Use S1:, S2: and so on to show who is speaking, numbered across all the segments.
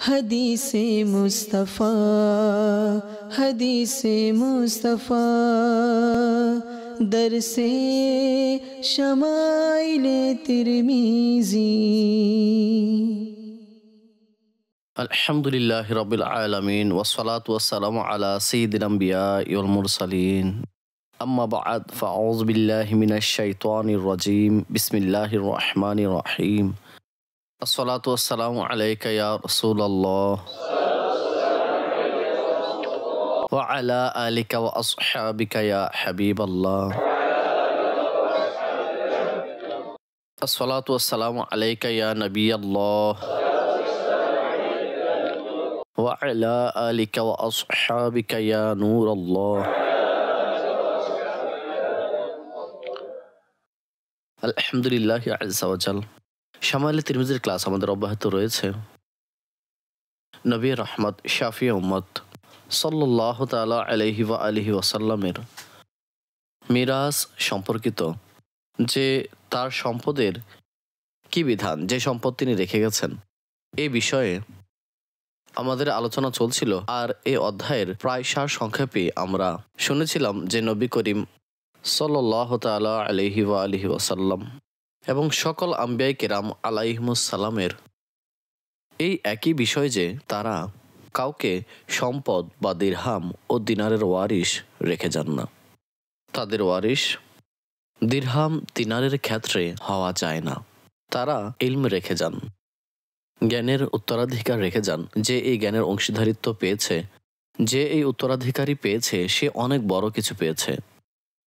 S1: हदीसे मुस्तफ़ा हदीसे मुस्तफ़ा दरसे शमाइले तिरमिज़ी।
S2: अल्हम्दुलिल्लाहि रब्बिल आलमीन वस्सलातु वस्सलामु अला सय्यिदिल अंबियाइ वल मुरसलीन अम्मा बअद फ़अऊज़ु बिल्लाहि मिनश शैतानिर रजीम बिस्मिल्लाहिर रहमानिर रहीम अस्सलातु वस्सलामु अलैका या रसूलल्लाह व अला आलिका व अस्हाबिका या हबीबल्लाह अस्सलातु वस्सलामु अलैका या नबियल्लाह व अला आलिका व अस्हाबिका या नूरल्लाह। আলহামদুলিল্লাহ আজ্জা ওয়া জাল। শামাইলে তিরমিজির ক্লাস আমাদের অব্যাহত রয়েছে। নবী রহমত শাফি উম্মত সাল্লাল্লাহু তাআলা আলাইহি ওয়া আলিহি ওয়াসাল্লামের মিরাস সম্পর্কিত, যে তার সম্পদের কি বিধান, যে সম্পদ তিনি রেখে গেছেন, এই বিষয়ে আমাদের আলোচনা চলছিল। আর এই অধ্যায়ের প্রায় সার সংক্ষেপে আমরা শুনেছিলাম যে নবী করিম সাল্লাল্লাহু তাআলা আলাইহি ওয়া আলিহি ওয়াসাল্লাম এবং সকল আম্বিয়া কিরাম আলাইহিমুস সালামের এই একই বিষয় যে তারা কাউকে সম্পদ বা দিরহাম ও দিনারের ওয়ারিশ রেখে যান না। তাদের ওয়ারিশ দিরহাম দিনারের ক্ষেত্রে হওয়া যায় না। তারা ইলম রেখে যান, জ্ঞানের উত্তরাধিকার রেখে যান। যে এই জ্ঞানের অংশীদারিত্ব পেয়েছে, যে এই উত্তরাধিকারী পেয়েছে, সে অনেক বড় কিছু পেয়েছে।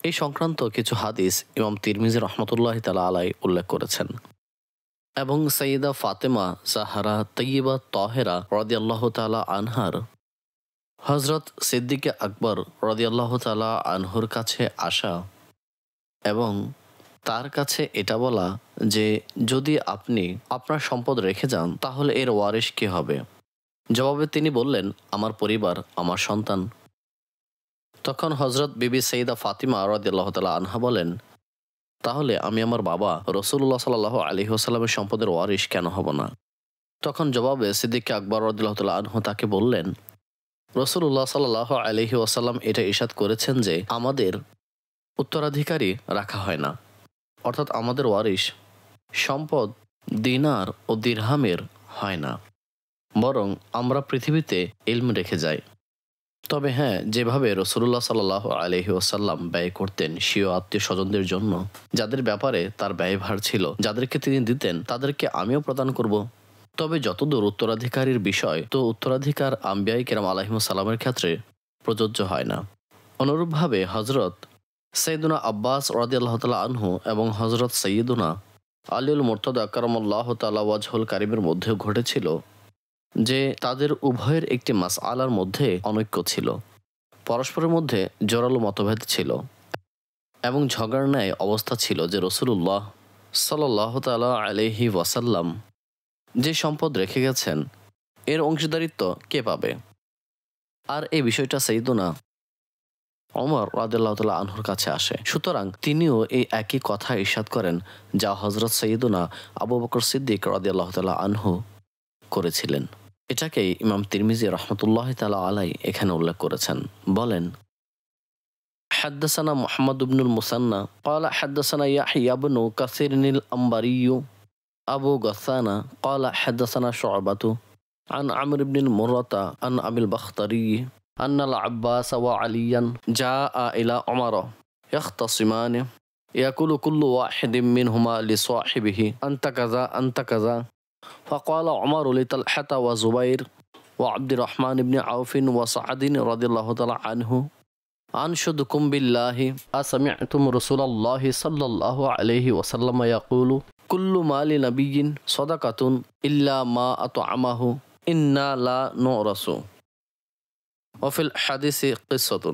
S2: এই সংক্রান্ত কিছু হাদিস ইমাম তিরমিজি রহমতুল্লাহ তাআলা আলাই উল্লেখ করেছেন এবং সাইয়্যিদা ফাতেমা জাহরা তয়্যিবা তাহেরা রাদিয়াল্লাহু তাআলা আনহার হযরত সিদ্দিকে আকবর রাদিয়াল্লাহু তাআলা আনহুর কাছে আসা এবং তার কাছে এটা বলা যে যদি আপনি আপনার সম্পদ রেখে যান তাহলে এর ওয়ারিশ কে হবে। জবাবে তিনি বললেন, আমার পরিবার, আমার সন্তান। তখন হযরত বিবি সাইয়্যিদা ফাতিমা রাদিয়াল্লাহু তাআলা আনহা বলেন, তাহলে আমি আমার বাবা রাসূলুল্লাহ সাল্লাল্লাহু আলাইহি ওয়াসাল্লামের সম্পদের ওয়ারিশ কেন হব না? তখন জবাবে সিদ্দিক আকবর রাদিয়াল্লাহু তাআলা আনহু তাকে বললেন, রাসূলুল্লাহ সাল্লাল্লাহু আলাইহি ওয়াসাল্লাম এটা ইরশাদ করেছেন যে আমাদের উত্তরাধিকারী রাখা হয় না, অর্থাৎ আমাদের ওয়ারিশ সম্পদ দিনার ও দিরহামের হয় না, বরং আমরা পৃথিবীতে ইলম রেখে যাই। তবে হ্যাঁ, যেভাবে রাসূলুল্লাহ সাল্লাল্লাহু আলাইহি ওয়াসাল্লাম ব্যয় করতেন স্বীয় আত্মীয় স্বজনদের জন্য, যাদের ব্যাপারে তার ব্যয়ভার ছিল, যাদেরকে তিনি দিতেন তাদেরকে আমিও প্রদান করব। তবে যতদূর উত্তরাধিকারীর বিষয়, তো উত্তরাধিকার আম্বিয়া কিরাম আলাইহিমুস সালামের ক্ষেত্রে প্রযোজ্য হয় না। অনুরূপভাবে হযরত সাইয়্যিদুনা আব্বাস রাদিয়াল্লাহু তাআলা আনহু এবং হযরত সাইয়্যিদুনা আলীউল মুরতাদা কারামাল্লাহু তাআলা ওয়াজহুল কারীমের মধ্যেও ঘটেছিল যে তাদের উভয়ের একটি মাসআলার মধ্যে অনৈক্য ছিল, পরস্পরের মধ্যে জোরালো মতভেদ ছিল এবং ঝগড়ার ন্যায় অবস্থা ছিল যে রাসূলুল্লাহ সাল্লাল্লাহু তাআলা আলাইহি ওয়াসাল্লাম যে সম্পদ রেখে গেছেন এর অংশীদারিত্ব কে পাবে। আর এই বিষয়টা সাইয়্যিদুনা ওমর রাদিয়াল্লাহু তাআলা আনহুর কাছে আসে। সুতরাং তিনিও এই একই কথা ইরশাদ করেন যা হযরত সাইয়্যিদুনা আবু বকর সিদ্দিক রাদিয়াল্লাহু তাআলা আনহু করেছিলেন। এটাকেই ইমাম তিরমিজি রহমতুল্লাহ তাআলা আলাই এখানে উল্লেখ করেছেন। বলেন, হাদ্দাসানা মুহাম্মদ ইবনুল মুসান্না ক্বালা হাদ্দাসানা ইয়াহইয়া ইবনু কাসিরিনিল আম্বারি আবু গাসানা ক্বালা হাদ্দাসানা শুআবাতু আন আমর ইবনুল মুররাতা আন আবিল বাখতারি আন্নাল আব্বাস ওয়া আলিয়ান জাআ ইলা উমর ইয়াখতাসিমান ইয়াকুলু কুল্লু ওয়াহিদিন মিনহুমা লিসাহিবিহি আনতা কাযা আনতা কাযা فقال عمر لطلحة وزبير وعبد الرحمن بن عوف وسعد رضي الله تعالى عنه أنشدكم بالله أسمعتم رسول الله صلى الله عليه وسلم يقول كل مال نبي صدقة إلا ما أطعمه إنا لا نورث وفي الحديث قصة।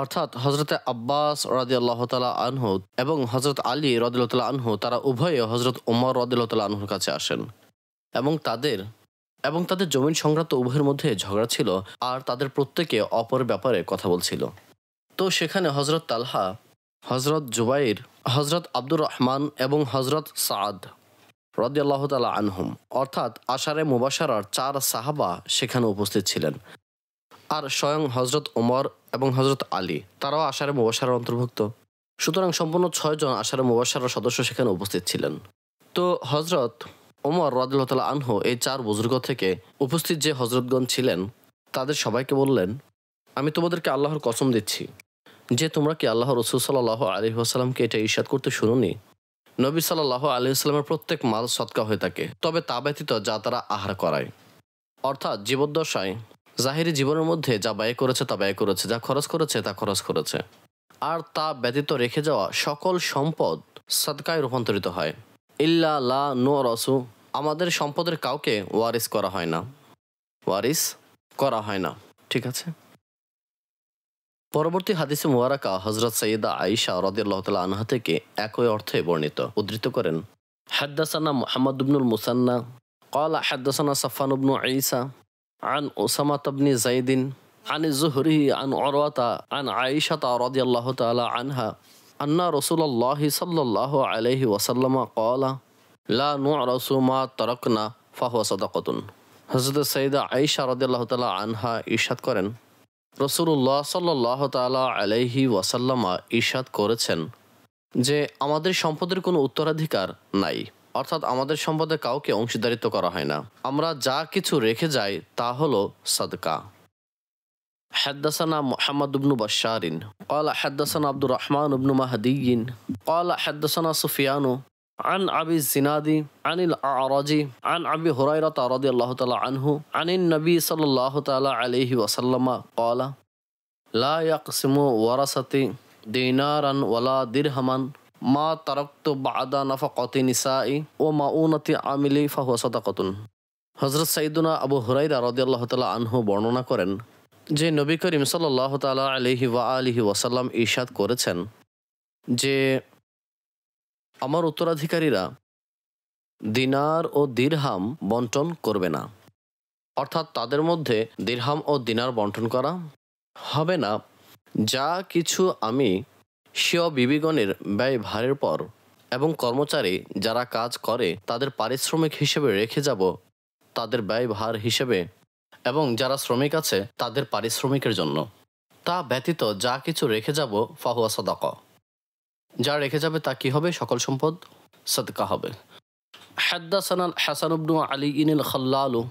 S2: অর্থাৎ হযরত আব্বাস রাদিয়াল্লাহু তাআলা আনহু এবং হযরত আলী রাদিয়াল্লাহু তাআলা আনহু তারা উভয়ে হযরত ওমর রাদিয়াল্লাহু তাআলা আনহুর কাছে আসেন এবং তাদের জমিন সংক্রান্ত উভয়ের মধ্যে ঝগড়া ছিল আর তাদের প্রত্যেকে অপরের ব্যাপারে কথা বলছিল। তো সেখানে হযরত তালহা, হযরত জুবাইর, হযরত আব্দুর রহমান এবং হযরত সাদ রাদিয়াল্লাহু তাআলা আনহুম, অর্থাৎ আশারে মুবাশশারার 4 সাহাবা সেখানে উপস্থিত ছিলেন। আর স্বয়ং হযরত ওমর এবং হযরত আলী তারাও আশারে মুবাশশারার অন্তর্ভুক্ত। সুতরাং সম্পূর্ণ 6 জন আশারে মুবাশশারার সদস্য সেখানে উপস্থিত ছিলেন। তো হযরত ওমর রাদিয়াল্লাহু তাআলা আনহু এই 4 বুজুর্গ থেকে উপস্থিত যে হযরতগণ ছিলেন তাদের সবাইকে বললেন, আমি তোমাদেরকে আল্লাহর কসম দিচ্ছি যে তোমরা কি আল্লাহ রাসূল সাল্লাল্লাহু আলাইহি ওয়াসাল্লামকে এটা ইরশাদ করতে শুনোনি? নবী সাল্লাল্লাহু আলাইহি ওয়াসাল্লামের প্রত্যেক মাল সদকা হয়ে থাকে, তবে তা ব্যতীত যা তারা আহার করায়। অর্থাৎ জীবদ্দশায় জাহিরি জীবনের মধ্যে যা ব্যয় করেছে তা ব্যয় করেছে, যা খরচ করেছে তা খরচ করেছে। আর তা ব্যতীত রেখে যাওয়া সকল সম্পদ সদকায় রূপান্তরিত হয়। ইল্লা লা নুরাসু, আমাদের সম্পদের কাউকে ওয়ারিস করা হয় না, ওয়ারিস করা হয় না। ঠিক আছে। পরবর্তী হাদিসে মুবারাকা হযরত সাইয়্যিদা আয়েশা রাদিয়াল্লাহু তাআলা আনহা থেকে একই অর্থে বর্ণিত। উদ্ধৃত করেন, হাদ্দাসানা মুহাম্মদ ইবনুল মুসান্না قال حدثنا صفوان بن عيسى عن أسامة بن زيد عن الزهري عن عروة عن عائشة رضي الله تعالى عنها أن رسول الله صلى الله عليه وسلم قال لا نعرس ما تركنا فهو صدقة। হযরত সাইয়্যিদা আয়েশা রাদিয়াল্লাহু তাআলা আনহা ইরশাদ করেন, রাসূলুল্লাহ সাল্লাল্লাহু তাআলা আলাইহি ওয়াসাল্লাম ইরশাদ করেছেন যে আমাদের সম্পদের কোনো উত্তরাধিকার নাই, অর্থাৎ আমাদের সম্পদে কাউকে অংশীদারিত্ব করা হয় না। আমরা যা কিছু রেখে যাই তা হলো সাদকা। حدثنا محمد بن بشار قال حدثنا عبد الرحمن بن مهدي قال حدثنا سفيان عن أبي الزناد عن الأعرج عن أبي هريرة رضي الله تعالى عنه عن النبي صلى الله تعالى عليه وسلم قال لا يقسم ورثتي دينارا ولا درهما মা তারাকতু বাদা নাফাকাতি নিসাই ও মাউনাতি আমিলি ফাহুয়া সাদাকাতুন। হযরত সাইয়্যিদুনা আবু হুরায়রা রাদিয়াল্লাহু তাআলা আনহু বর্ণনা করেন যে নবী করিম সাল্লাল্লাহু তাআলা আলাইহি ওয়া আলিহি ওয়াসাল্লাম ইরশাদ করেছেন যে আমার উত্তরাধিকারীরা দিনার ও দিরহাম বন্টন করবে না, অর্থাৎ তাদের মধ্যে দিরহাম ও দিনার বন্টন করা হবে না। যা কিছু আমি স্বীয় বিবিগণের ব্যয় ভারের পর এবং কর্মচারী যারা কাজ করে তাদের পারিশ্রমিক হিসেবে রেখে যাব তাদের ব্যয় ভার হিসেবে, এবং যারা শ্রমিক আছে তাদের পারিশ্রমিকের জন্য। তা ব্যতীত যা কিছু রেখে যাব ফাহুয়া সাদাকা, যা রেখে যাবে তা কি হবে? সকল সম্পদ সাদকা হবে। হাদ্দাসানা হাসান ইবনু আলী ইনিল খাল্লালু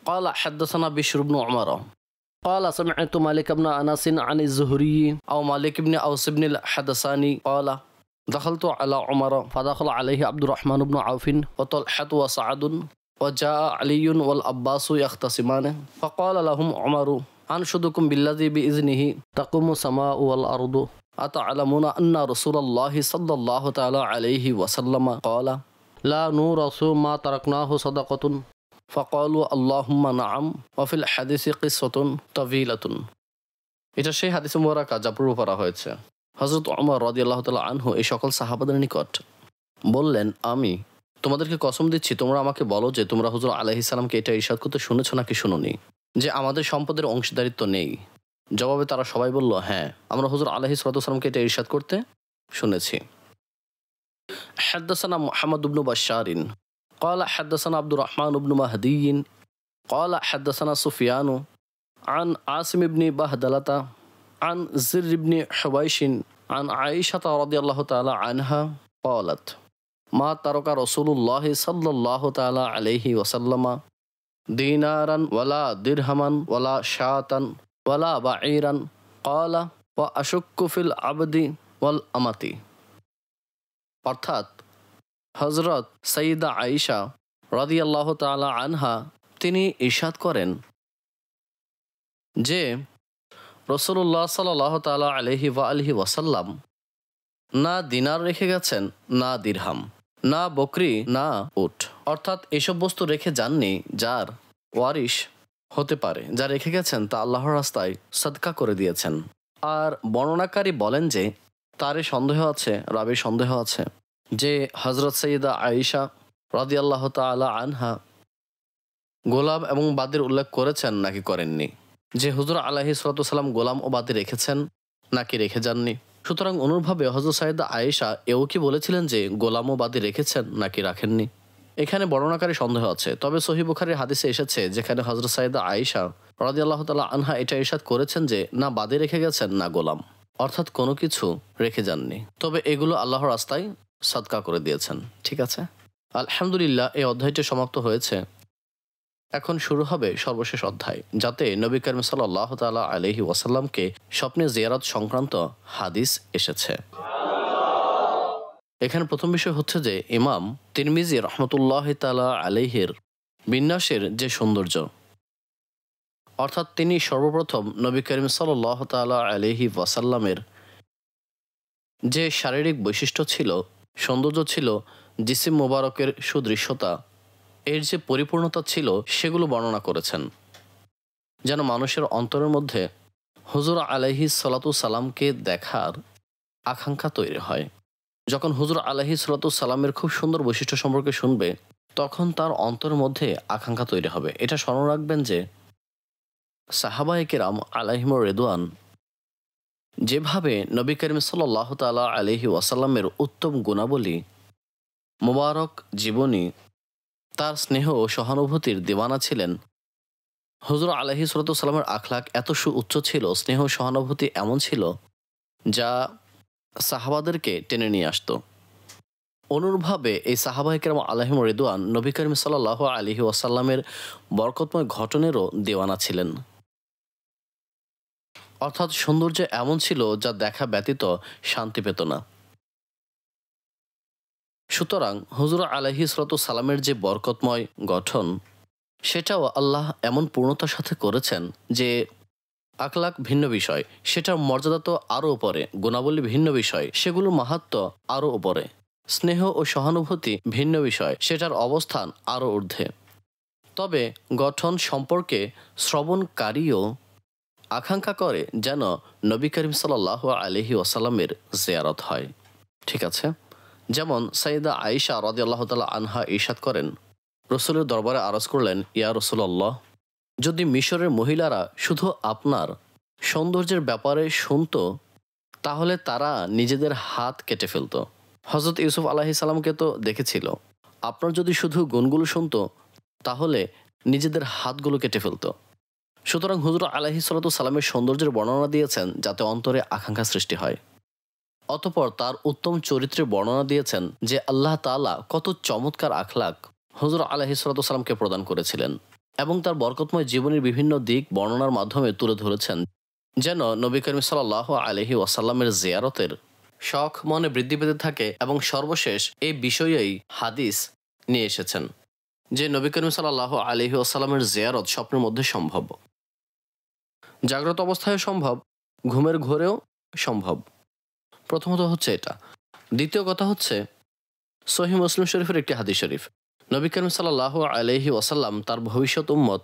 S2: قال حدثنا بشر بن عمر قال سمعت مالك بن أنس عن الزهري أو مالك بن أوس بن الحدثاني قال دخلت على عمر فدخل عليه عبد الرحمن بن عوف وطلحة وسعد وجاء علي والعباس يختصمان فقال لهم عمر أنشدكم بالذي بإذنه تقوم السماء والأرض أتعلمون أن رسول الله صلى الله تعالى عليه وسلم قال لا نورث ما تركناه صدقة فقالوا اللهم نعم وفي الحديث قصة طويلة। এটা সেই হাদিসে মুবারাকা যা পূর্ব পড়া হয়েছে। হযরত ওমর রাদিয়াল্লাহু তাআলা আনহু এই সকল সাহাবাদের নিকট বললেন, আমি তোমাদেরকে কসম দিচ্ছি তোমরা আমাকে বলো যে তোমরা হুজুর আলাইহিস সালামকে এটা ইরশাদ করতে শুনেছো নাকি শুনোনি যে আমাদের সম্পদের অংশীদারিত্ব নেই। জবাবে তারা সবাই বলল, হ্যাঁ আমরা হুজুর আলাইহিস সালামকে এটা ইরশাদ করতে শুনেছি। حدثنا محمد بن بشار قال حدثنا عبد الرحمن بن مهدي قال حدثنا سفيان عن عاصم بن بهدلة عن زر بن حبيش عن عائشة رضي الله تعالى عنها قالت ما ترك رسول الله صلى الله تعالى عليه وسلم دينارا ولا درهما ولا شاة ولا بعيرا قال وأشك في العبد والأمة। অর্থাৎ হযরত সাইয়্যিদা আয়েশা রাদিয়াল্লাহু তাআলা আনহা তিনি ইরশাদ করেন যে রাসূলুল্লাহ সাল্লাল্লাহু তাআলা আলাইহি ওয়া আলিহি ওয়াসাল্লাম না দিনার রেখে গেছেন, না দিরহাম, না বকরি, না উট, অর্থাৎ এসব বস্তু রেখে যাননি যার ওয়ারিশ হতে পারে। যা রেখে গেছেন তা আল্লাহর রাস্তায় সাদকা করে দিয়েছেন। আর বর্ণনাকারী বলেন যে তারে সন্দেহ আছে, রাবির সন্দেহ আছে যে হযরত সাইয়্যিদা আয়েশা রাদিয়াল্লাহু তাআলা আনহা গোলাম এবং বাদীর উল্লেখ করেছেন নাকি করেননি, যে হুজুর আলাইহিস সালাম গোলাম ও বাদী রেখেছেন নাকি রেখে যাননি। সুতরাং অনুরূপভাবে হযরত সাইয়্যিদা আয়েশা এও কি বলেছিলেন যে গোলাম ও বাদী রেখেছেন নাকি রাখেননি? এখানে বর্ণনাকারী সন্দেহ আছে, তবে সহিহ বুখারীর হাদিসে এসেছে যেখানে হযরত সাইয়েদা আয়েশা রাদিয়াল্লাহু তাআলা আনহা এটা ইরশাদ করেছেন যে না বাদী রেখে গেছেন না গোলাম, অর্থাৎ কোনো কিছু রেখে যাননি, তবে এগুলো আল্লাহর রাস্তায় সাদকা করে দিয়েছেন। ঠিক আছে, আলহামদুলিল্লাহ এই অধ্যায়টি সমাপ্ত হয়েছে। এখন শুরু হবে সর্বশেষ অধ্যায়, যাতে নবী করিম সাল্লাল্লাহু তাআলা আলাইহি ওয়াসাল্লামকে স্বপ্নে জিয়ারত সংক্রান্ত হাদিস এসেছে। এখানে প্রথম বিষয় হচ্ছে যে ইমাম তিরমিজি রহমতুল্লাহ তাআলা আলাইহির বিন্যাসের যে সৌন্দর্য, অর্থাৎ তিনি সর্বপ্রথম নবী করিম সাল্লাল্লাহু তাআলা আলাইহি ওয়াসাল্লামের যে শারীরিক বৈশিষ্ট্য ছিল, সৌন্দর্য ছিল, জিসিম মোবারকের সুদৃশ্যতা, এর যে পরিপূর্ণতা ছিল সেগুলো বর্ণনা করেছেন, যেন মানুষের অন্তরের মধ্যে হুজুর আলাইহিস সালাতু সালামকে দেখার আকাঙ্ক্ষা তৈরি হয়। যখন হুজুর আলাইহিস সালাতু সালামের খুব সুন্দর বৈশিষ্ট্য সম্পর্কে শুনবে, তখন তার অন্তরের মধ্যে আকাঙ্ক্ষা তৈরি হবে। এটা স্মরণ রাখবেন যে সাহাবায়ে কেরাম আলাইহিমুর রিদওয়ান যেভাবে নবী করিম সাল্লাল্লাহু তাআলা আলাইহি ওয়াসাল্লামের উত্তম গুণাবলী, মুবারক জীবনী, তার স্নেহ ও সহানুভূতির দিওয়ানা ছিলেন, হুজুর আলাইহিস সালাতু সালামের আখলাক এত সুউচ্চ ছিল, স্নেহ সহানুভূতি এমন ছিল যা সাহাবাদেরকে টেনে নিয়ে আসতো। অনুরূপভাবে এই সাহাবায়ে কেরাম আলাইহিমুর রিদওয়ান নবী করিম সাল্লাল্লাহু আলাইহি ওয়াসাল্লামের বরকতময় ঘটনেরও দিওয়ানা ছিলেন, অর্থাৎ সৌন্দর্য এমন ছিল যা দেখা ব্যতীত শান্তি পেত না। সুতরাং হুজুর আলাইহিস সালাতু সালামের যে বরকতময় গঠন, সেটাও আল্লাহ এমন পূর্ণতার সাথে করেছেন যে আখলাক ভিন্ন বিষয়, সেটার মর্যাদা তো আরও উপরে, গুণাবলী ভিন্ন বিষয়, সেগুলোর মাহাত্ম্য আরও উপরে, স্নেহ ও সহানুভূতি ভিন্ন বিষয়, সেটার অবস্থান আরও ঊর্ধ্বে। তবে গঠন সম্পর্কে শ্রবণকারীও আকাঙ্ক্ষা করে যেন নবী করিম সাল্লাল্লাহু আলাইহি ওয়াসাল্লামের জিয়ারত হয়। ঠিক আছে, যেমন সাইয়েদা আয়েশা রাদিয়াল্লাহু তাআলা আনহা ইরশাদ করেন, রসুলের দরবারে আরজ করলেন, ইয়া রাসূলুল্লাহ, যদি মিশরের মহিলারা শুধু আপনার সৌন্দর্যের ব্যাপারে শুনত, তাহলে তারা নিজেদের হাত কেটে ফেলত। হযরত ইউসুফ আলাইহিস সালামকে তো দেখেছিল, আপনার যদি শুধু গুণগুলো শুনত, তাহলে নিজেদের হাতগুলো কেটে ফেলত। সুতরাং হুজুর আলাইহিস সালাতু সালামের সৌন্দর্যের বর্ণনা দিয়েছেন যাতে অন্তরে আকাঙ্ক্ষা সৃষ্টি হয়। অতঃপর তার উত্তম চরিত্রের বর্ণনা দিয়েছেন যে আল্লাহ তাআলা কত চমৎকার আখলাক হুজুর আলাইহিস সালাতু সালামকে প্রদান করেছিলেন, এবং তার বরকতময় জীবনের বিভিন্ন দিক বর্ণনার মাধ্যমে তুলে ধরেছেন, যেন নবী করিম সাল্লাল্লাহু আলাইহি ওয়াসাল্লামের জিয়ারতের শখ মনে বৃদ্ধি পেতে থাকে। এবং সর্বশেষ এই বিষয়েই হাদিস নিয়ে এসেছেন যে নবী করিম সাল্লাল্লাহু আলাইহি ওয়াসাল্লামের জিয়ারত স্বপ্নের মধ্যে সম্ভব, জাগ্রত অবস্থায় সম্ভব, ঘুমের ঘোরেও সম্ভব। প্রথমত হচ্ছে এটা। দ্বিতীয় কথা হচ্ছে সহিহ মুসলিম শরীফের একটি হাদিস শরীফ, নবী করিম সাল্লাল্লাহু আলাইহি ওয়াসাল্লাম তার ভবিষ্যৎ উম্মত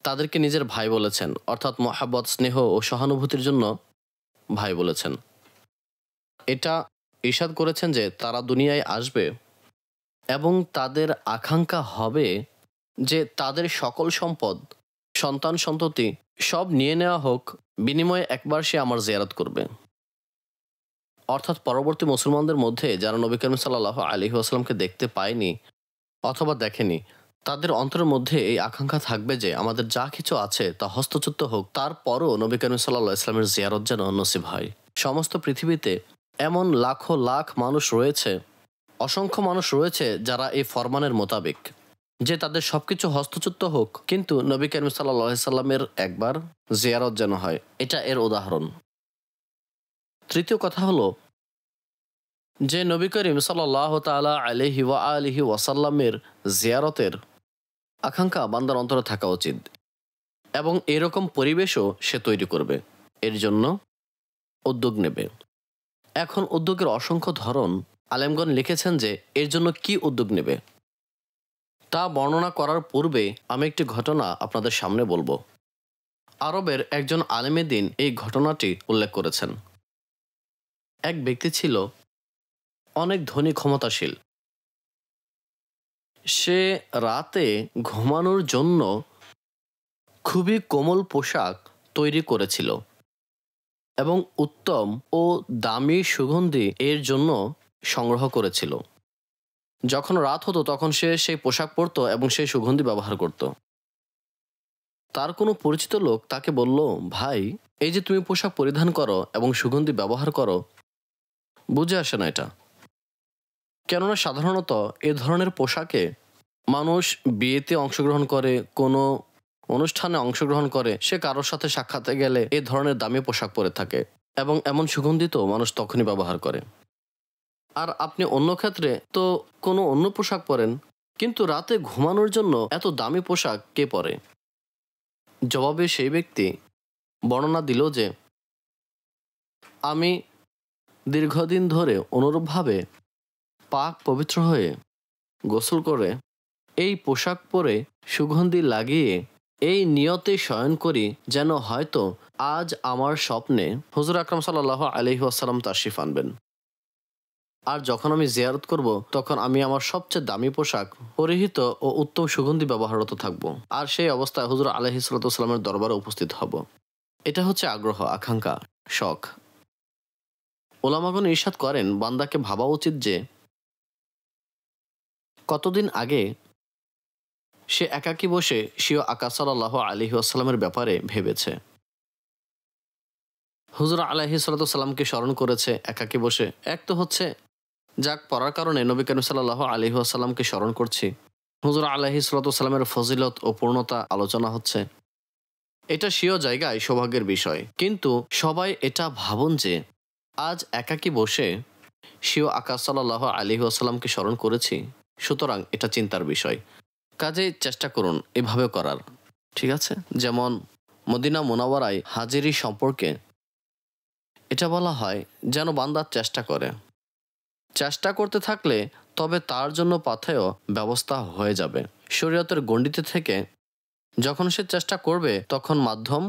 S2: তাদেরকে নিজের ভাই বলেছেন, অর্থাৎ মহাব্বত, স্নেহ ও সহানুভূতির জন্য ভাই বলেছেন। এটা ইরশাদ করেছেন যে তারা দুনিয়ায় আসবে এবং তাদের আকাঙ্ক্ষা হবে যে তাদের সকল সম্পদ, সন্তান সন্ততি সব নিয়ে নেওয়া হোক, বিনিময়ে একবার সে আমার জিয়ারত করবে। অর্থাৎ পরবর্তী মুসলমানদের মধ্যে যারা নবী করিম সাল্লাল্লাহু আলাইহি ওয়াসাল্লামকে দেখতে পায়নি অথবা দেখেনি, তাদের অন্তরের মধ্যে এই আকাঙ্ক্ষা থাকবে যে আমাদের যা কিছু আছে তা হস্তচ্যুত হোক, তারপরও নবী করিম সাল্লাল্লাহু আলাইহি ওয়াসাল্লামের জিয়ারত যেন নসিব হয়। সমস্ত পৃথিবীতে এমন লাখো লাখ মানুষ রয়েছে, অসংখ্য মানুষ রয়েছে যারা এই ফরমানের মোতাবেক যে তাদের সবকিছু হস্তচ্যুত হোক, কিন্তু নবী করিম সাল্লাল্লাহু আলাইহি ওয়াসাল্লামের একবার জিয়ারত যেন হয়। এটা এর উদাহরণ। তৃতীয় কথা হলো যে নবী করিম সাল্লাল্লাহু তাআলা আলাইহি ওয়া আলিহি ওয়াসাল্লামের জিয়ারতের আকাঙ্ক্ষা বান্দার অন্তরে থাকা উচিত, এবং এরকম পরিবেশও সে তৈরি করবে, এর জন্য উদ্যোগ নেবে। এখন উদ্যোগের অসংখ্য ধরন। আলেমগণ লিখেছেন যে এর জন্য কি উদ্যোগ নেবে তা বর্ণনা করার পূর্বে আমি একটি ঘটনা আপনাদের সামনে বলবো। আরবের একজন আলেমে দ্বীন এই ঘটনাটি উল্লেখ করেছেন। এক ব্যক্তি ছিল অনেক ধনী, ক্ষমতাশীল। সে রাতে ঘুমানোর জন্য খুবই কোমল পোশাক তৈরি করেছিল এবং উত্তম ও দামি সুগন্ধি এর জন্য সংগ্রহ করেছিল। যখন রাত হতো তখন সে সেই পোশাক পরতো এবং সেই সুগন্ধি ব্যবহার করত। তার কোনো পরিচিত লোক তাকে বলল, ভাই, এই যে তুমি পোশাক পরিধান করো এবং সুগন্ধি ব্যবহার করো, বুঝে আসে না এটা। কেননা সাধারণত এ ধরনের পোশাকে মানুষ বিয়েতে অংশগ্রহণ করে, কোনো অনুষ্ঠানে অংশগ্রহণ করে, সে কারোর সাথে সাক্ষাতে গেলে এ ধরনের দামি পোশাক পরে থাকে এবং এমন সুগন্ধি তো মানুষ তখনই ব্যবহার করে। আর আপনি অন্য ক্ষেত্রে তো কোনো অন্য পোশাক পরেন, কিন্তু রাতে ঘুমানোর জন্য এত দামি পোশাক কে পরে? জবাবে সেই ব্যক্তি বর্ণনা দিল যে, আমি দীর্ঘদিন ধরে অনুরূপভাবে পাক পবিত্র হয়ে গোসল করে এই পোশাক পরে সুগন্ধি লাগিয়ে এই নিয়তে শয়ন করি যেন হয়তো আজ আমার স্বপ্নে হুজুর আকরাম সাল্লাল্লাহু আলাইহি ওয়াসাল্লাম তাশরিফ আনবেন। আর যখন আমি জিয়ারত করব তখন আমি আমার সবচেয়ে দামি পোশাক পরিহিত ও উত্তম সুগন্ধি ব্যবহারত থাকব, আর সেই অবস্থায় হুজুর আলাইহিস সালাতু ওয়াস সালামের দরবারে উপস্থিত হব। এটা হচ্ছে আগ্রহ, আকাঙ্ক্ষা, শখ। উলামাগণ ইরশাদ করেন, বান্দাকে ভাবা উচিত যে কতদিন আগে সে একাকী বসে স্বীয় আকা সাল্লাল্লাহু আলাইহি ওয়াসাল্লামের ব্যাপারে ভেবেছে, হুজুর আলাইহিস সালাতু ওয়াস সালামকে স্মরণ করেছে একাকী বসে। এক তো হচ্ছে যাক পড়ার কারণে নবী করিম সাল্লাল্লাহু আলাইহি ওয়াসাল্লামকে স্মরণ করছি, হুজুর আলাইহিস সালাতু ওয়াস সালামের ফজিলত ও পূর্ণতা আলোচনা হচ্ছে। এটা স্বীয় জায়গায় সৌভাগ্যের বিষয়, কিন্তু সবাই এটা ভাবুন যে আজ একাকী বসে স্বীয় আকা সাল্লাল্লাহু আলাইহি ওয়াসাল্লামকে স্মরণ করেছি, সুতরাং এটা চিন্তার বিষয়। কাজে চেষ্টা করুন এভাবে করার, ঠিক আছে? যেমন মদিনা মুনাওয়ারায় হাজিরি সম্পর্কে এটা বলা হয় যেন বান্দা চেষ্টা করে। চেষ্টা করতে থাকলে তবে তার জন্য পাথেয় ব্যবস্থা হয়ে যাবে। শরীয়তের গণ্ডিতে থেকে যখন সে চেষ্টা করবে তখন মাধ্যম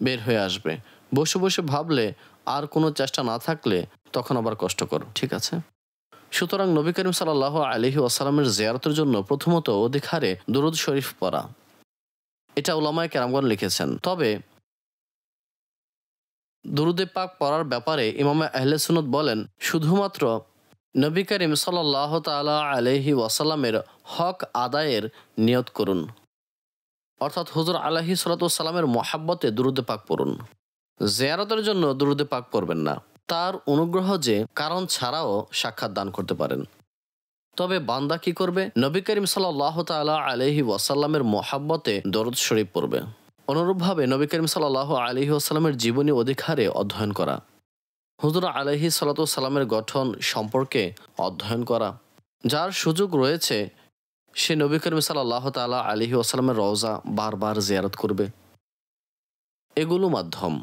S2: বের হয়ে আসবে। বসে বসে ভাবলে আর কোনো চেষ্টা না থাকলে তখন আবার কষ্টকর, ঠিক আছে? সুতরাং নবী করিম সাল্লাল্লাহু আলাইহি ওয়াসাল্লামের জিয়ারতের জন্য প্রথমত অধিক হারে দুরূদ শরীফ পড়া, এটা উলামায়ে কেরামগণ লিখেছেন। তবে দুরূদে পাক পড়ার ব্যাপারে ইমামে আহলে সুন্নাত বলেন, শুধুমাত্র নবী করিম সাল্লাল্লাহু তাআলা আলাইহি ওয়াসাল্লামের হক আদায়ের নিয়ত করুন, অর্থাৎ হুজুর আলাইহিস সালাতু ওয়াস সালামের মহাব্বতে দুরূদে পাক পড়ুন। জিয়ারতের জন্য দুরূদে পাক পড়বেন না, তার অনুগ্রহ যে কারণ ছাড়াও সাক্ষাৎ দান করতে পারেন। তবে বান্দা কি করবে? নবী করিম সাল্লাল্লাহু তাআলা আলাইহি ওয়াসাল্লামের মহাব্বতে দরুদ শরীফ পড়বে। অনুরূপভাবে নবী করিম সাল্লাল্লাহু আলাইহি ওয়াসাল্লামের জীবনী অধিক হারে অধ্যয়ন করা, হুজুর আলাইহিস সালাতু ওয়াস সালামের গঠন সম্পর্কে অধ্যয়ন করা। যার সুযোগ রয়েছে সে নবী করিম সাল্লাল্লাহু তাআলা আলাইহি ওয়াসাল্লামের রওজা বারবার জিয়ারত করবে। এগুলো মাধ্যম।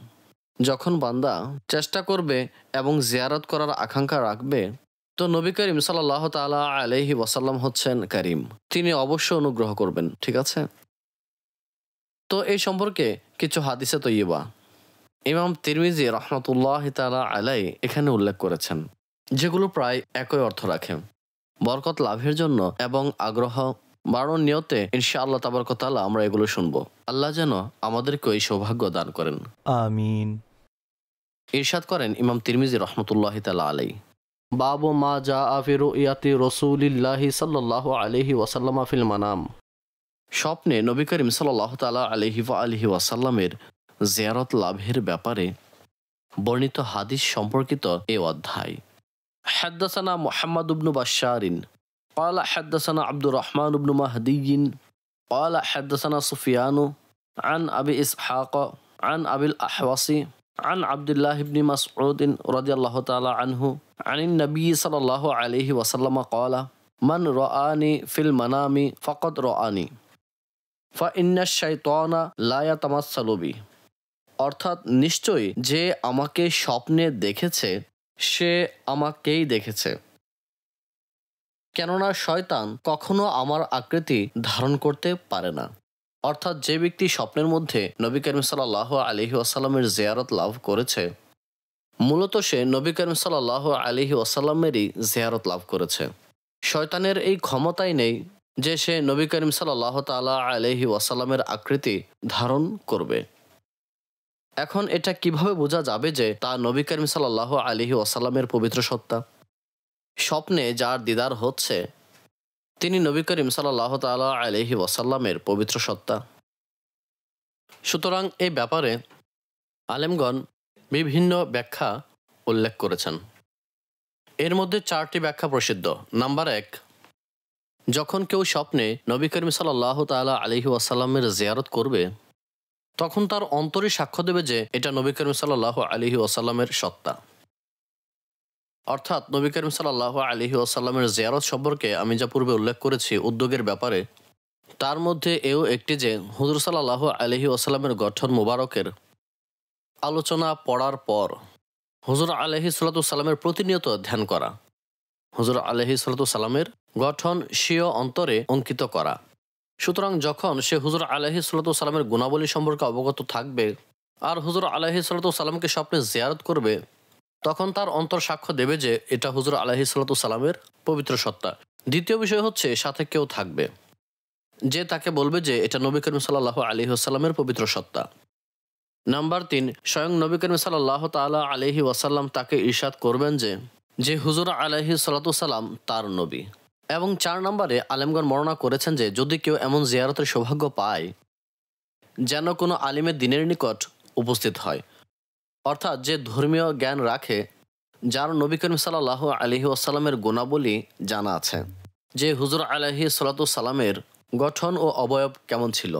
S2: যখন বান্দা চেষ্টা করবে এবং জিয়ারত করার আকাঙ্ক্ষা রাখবে, তো নবী করিম সাল্লাল্লাহু তাআলা আলাইহি ওয়াসাল্লাম হচ্ছেন কারীম, তিনি অবশ্যই অনুগ্রহ করবেন, ঠিক আছে? তো এই সম্পর্কে কিছু হাদিসে তৈয়বা ইমাম তিরমিজি রাহমাতুল্লাহি তাআলা আলাইহি এখানে উল্লেখ করেছেন, যেগুলো প্রায় একই অর্থ রাখে। বরকত লাভের জন্য এবং আগ্রহ বাড়ানোর নিয়তে ইনশাআল্লাহ তাবারক ওয়া তাআলা আমরা এগুলো শুনবো। আল্লাহ যেন আমাদেরকে এই সৌভাগ্য দান করেন,
S3: আমিন।
S2: ইরশাদ করেন ইমাম তিরমিজি রাহমাতুল্লাহি তাআলা আলাইহি, বাবু মা জাআ ফি রুইয়াতি রাসূলিল্লাহি সাল্লাল্লাহু আলাইহি ওয়াসাল্লাম ফিল মানাম। স্বপ্নে নবী করিম সাল্লাল্লাহু তাআলা আলাইহি ওয়া আলিহি ওয়াসাল্লামের জিয়ারত লাভের ব্যাপারে বর্ণিত হাদিস সম্পর্কিত এই অধ্যায়। হাদ্দাসানা মুহাম্মদ ইবনে বাশশারিন قال حدثنا عبد الرحمن بن مهدي قال حدثنا سفيان عن أبي إسحاق عن أبي الأحوص عن عبد الله بن مسعود رضي الله تعالى عنه عن النبي صلى الله عليه وسلم قال من رآني في المنام فقد رآني فإن الشيطان لا يتمثل بي। অর্থাৎ নিশ্চয়ই যে আমাকে স্বপ্নে দেখেছে সে আমাকেই দেখেছে, কেননা শয়তান কখনো আমার আকৃতি ধারণ করতে পারে না। অর্থাৎ যে ব্যক্তি স্বপ্নের মধ্যে নবী করিম সাল্লাল্লাহু আলাইহি ওয়াসাল্লামের জিয়ারত লাভ করেছে, মূলত সে নবী করিম সাল্লাল্লাহু আলাইহি ওয়াসাল্লামেরই জিয়ারত লাভ করেছে। শয়তানের এই ক্ষমতাই নেই যে সে নবী করিম সাল্লাল্লাহু তাআলা আলাইহি ওয়াসাল্লামের আকৃতি ধারণ করবে। এখন এটা কিভাবে বোঝা যাবে যে তা নবী করিম সাল্লাল্লাহু আলাইহি ওয়াসাল্লামের পবিত্র সত্তা? স্বপ্নে যার দিদার হচ্ছে তিনি নবী করিম সাল্লাল্লাহু তাআলা আলাইহি ওয়াসাল্লামের পবিত্র সত্তা। সুতরাং এই ব্যাপারে আলেমগণ বিভিন্ন ব্যাখ্যা উল্লেখ করেছেন। এর মধ্যে 4টি ব্যাখ্যা প্রসিদ্ধ। নাম্বার 1, যখন কেউ স্বপ্নে নবী করিম সাল্লাল্লাহু তাআলা আলাইহি ওয়াসাল্লামের জিয়ারত করবে, তখন তার অন্তরে সাক্ষ্য দেবে যে এটা নবী করিম সাল্লাল্লাহু আলাইহি ওয়াসাল্লামের সত্তা। অর্থাৎ নবী করিম সাল্লাল্লাহু আলাইহি ওয়াসাল্লামের জিয়ারত সম্পর্কে আমি যা পূর্বে উল্লেখ করেছি উদ্যোগের ব্যাপারে, তার মধ্যে এও একটি যে হুজুর সাল্লাল্লাহু আলাইহি ওয়াসাল্লামের গঠন মুবারকের আলোচনা পড়ার পর হুজুর আলাইহিস সালাতু সালামের প্রতিনিয়ত ধ্যান করা, হুজুর আলাইহিস সালাতু সালামের গঠন স্বীয় অন্তরে অঙ্কিত করা। সুতরাং যখন সে হুজুর আলাইহিস সালাতু সালামের গুণাবলী সম্পর্কে অবগত থাকবে আর হুজুর আলাইহিস সালাতু সালামকে স্বপ্নে জিয়ারত করবে, তখন তার অন্তর সাক্ষ্য দেবে যে এটা হুজুর আলাইহিস সালাতু সালামের পবিত্র সত্তা। দ্বিতীয় বিষয় হচ্ছে সাথে কেউ থাকবে যে তাকে বলবে যে এটা নবী করিম সাল্লাল্লাহু আলাইহি ওয়াসাল্লামের পবিত্র সত্তা। নাম্বার 3, স্বয়ং নবী করিম সাল্লাল্লাহু তাআলা আলাইহি ওয়াসাল্লাম তাকে ইরশাদ করবেন যে হুজুর আলাইহিস সালাতু সালাম তার নবী। এবং 4 নম্বরে আলেমগণ বর্ণনা করেছেন যে যদি কেউ এমন জিয়ারতের সৌভাগ্য পায় যেন কোনো আলিমের দ্বীনের নিকট উপস্থিত হয়, অর্থাৎ যে ধর্মীয় জ্ঞান রাখে, যার নবী করিম সাল্লাল্লাহু আলাইহি ওয়াসাল্লামের গুণাবলী জানা আছে, যে হুজুর আলাইহিস সালাতু সালামের গঠন ও অবয়ব কেমন ছিল,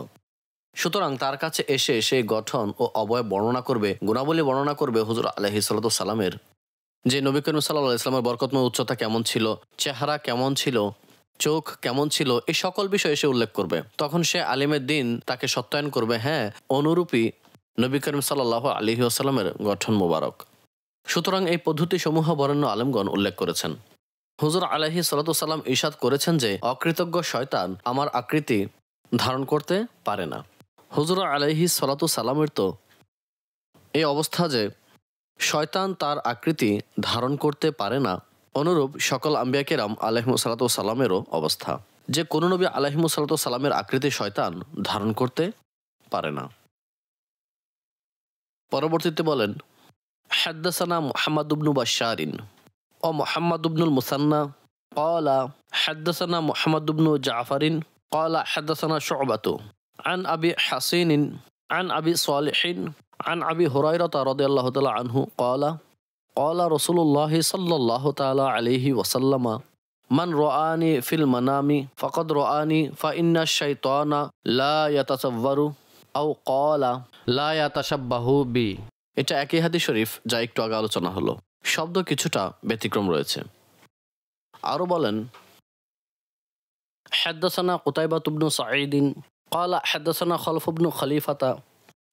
S2: সুতরাং তার কাছে এসে সেই গঠন ও অবয়ব বর্ণনা করবে, গুণাবলী বর্ণনা করবে হুজুর আলাইহিস সালাতু সালামের, যে নবী করিম সাল্লাল্লাহু আলাইহি ওয়াসাল্লামের বরকতময় উচ্চতা কেমন ছিল, চেহারা কেমন ছিল, চোখ কেমন ছিল, এই সকল বিষয় সে উল্লেখ করবে। তখন সে আলিমের দিন তাকে সত্যায়ন করবে, হ্যাঁ অনুরূপী নবী করিম সাল্লাল্লাহু আলাইহি ওয়াসাল্লামের গঠন মোবারক। সুতরাং এই পদ্ধতি সমূহ বরেণ্য আলেমগণ উল্লেখ করেছেন। হুজুর আলাইহিস সালাতু সালাম ইরশাদ করেছেন যে অকৃতজ্ঞ শয়তান আমার আকৃতি ধারণ করতে পারে না। হুজুর আলাইহিস সালাতু সালামের তো এই অবস্থা যে শয়তান তার আকৃতি ধারণ করতে পারে না, অনুরূপ সকল আম্বিয়া কেরাম আলাইহিমুস সালাতু সালামেরও অবস্থা যে কোন নবী আলাইহিমুস সালাতু সালামের আকৃতি শয়তান ধারণ করতে পারে না। পরবর্তীতে বলেন, হাদ্দাসানা মুহাম্মদ ইবনু বাশশারিন ও মুহাম্মদ ইবনুল মুসান্না قال حدثنا محمد بن جعفر قال حدثنا شعبة عن أبي حسين عن أبي صالح عن أبي هريرة رضي الله تعالى عنه قال قال رسول الله صلى الله تعالى عليه وسلم من رآني في المنام فقد رآني فإن الشيطان لا يتصور أو قال لا يتشبه بي। এটা একই হাদিস শরীফ যা একটু আগে আলোচনা হলো, শব্দ কিছুটা ব্যতিক্রম রয়েছে। আরো বলেন, حدثنا قتيبة بن سعيد قال حدثنا خلف بن خليفة